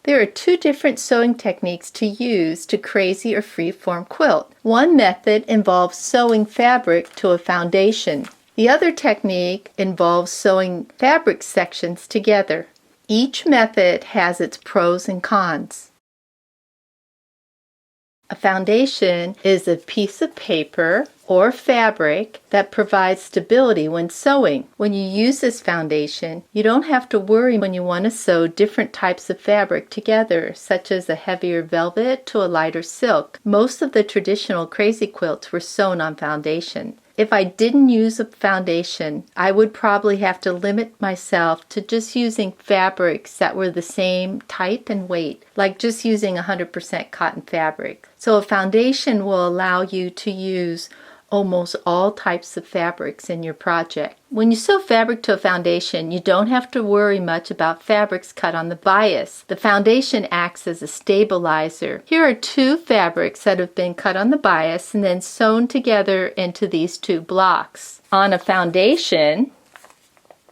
There are two different sewing techniques to use to crazy or free-form quilt. One method involves sewing fabric to a foundation. The other technique involves sewing fabric sections together. Each method has its pros and cons. A foundation is a piece of paper or fabric that provides stability when sewing. When you use this foundation, you don't have to worry when you want to sew different types of fabric together, such as a heavier velvet to a lighter silk. Most of the traditional crazy quilts were sewn on foundation. If I didn't use a foundation, I would probably have to limit myself to just using fabrics that were the same type and weight, like just using 100% cotton fabric. So a foundation will allow you to use almost all types of fabrics in your project. When you sew fabric to a foundation, you don't have to worry much about fabrics cut on the bias. The foundation acts as a stabilizer. Here are two fabrics that have been cut on the bias and then sewn together into these two blocks. On a foundation,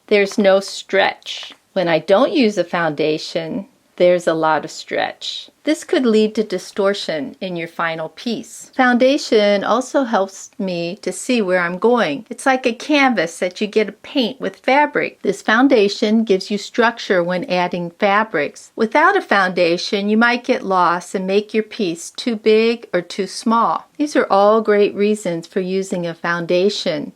there's no stretch. When I don't use a foundation, there's a lot of stretch. This could lead to distortion in your final piece. Foundation also helps me to see where I'm going. It's like a canvas that you get to paint with fabric. This foundation gives you structure when adding fabrics. Without a foundation, you might get lost and make your piece too big or too small. These are all great reasons for using a foundation.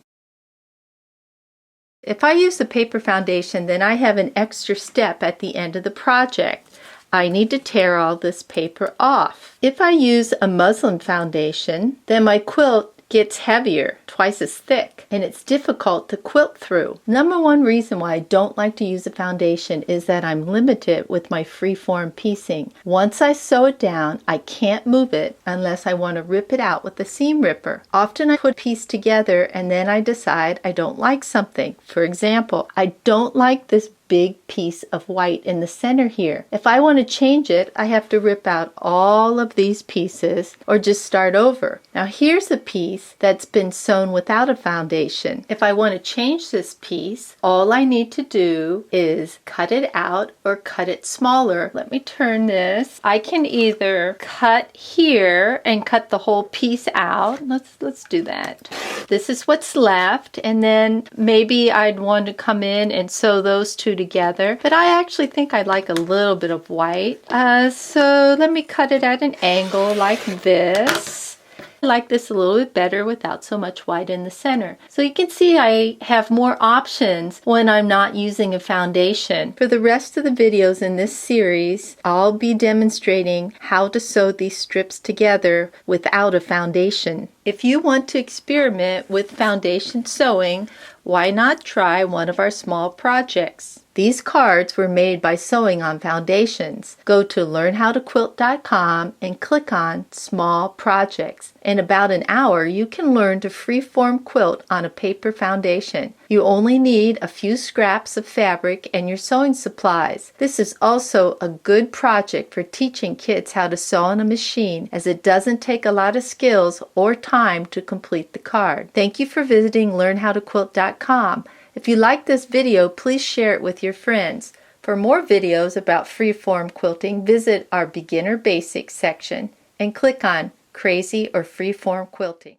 If I use a paper foundation, then I have an extra step at the end of the project. I need to tear all this paper off. If I use a muslin foundation, then my quilt gets heavier, twice as thick, and it's difficult to quilt through. Number one reason why I don't like to use a foundation is that I'm limited with my free-form piecing. Once I sew it down, I can't move it unless I want to rip it out with a seam ripper. Often I put a piece together and then I decide I don't like something. For example, I don't like this big piece of white in the center here. If I want to change it, I have to rip out all of these pieces or just start over. Now here's a piece that's been sewn without a foundation. If I want to change this piece, all I need to do is cut it out or cut it smaller. Let me turn this. I can either cut here and cut the whole piece out. Let's do that. This is what's left, and then maybe I'd want to come in and sew those two together, but I actually think I'd like a little bit of white. So let me cut it at an angle like this. I like this a little bit better without so much white in the center. So you can see I have more options when I'm not using a foundation. For the rest of the videos in this series, I'll be demonstrating how to sew these strips together without a foundation. If you want to experiment with foundation sewing, why not try one of our small projects? These cards were made by sewing on foundations. Go to learnhowtoquilt.com and click on Small Projects. In about an hour, you can learn to free-form quilt on a paper foundation. You only need a few scraps of fabric and your sewing supplies. This is also a good project for teaching kids how to sew on a machine, as it doesn't take a lot of skills or time to complete the card. Thank you for visiting learnhowtoquilt.com. If you like this video, please share it with your friends. For more videos about free-form quilting, visit our Beginner Basics section and click on Crazy or Free-form Quilting.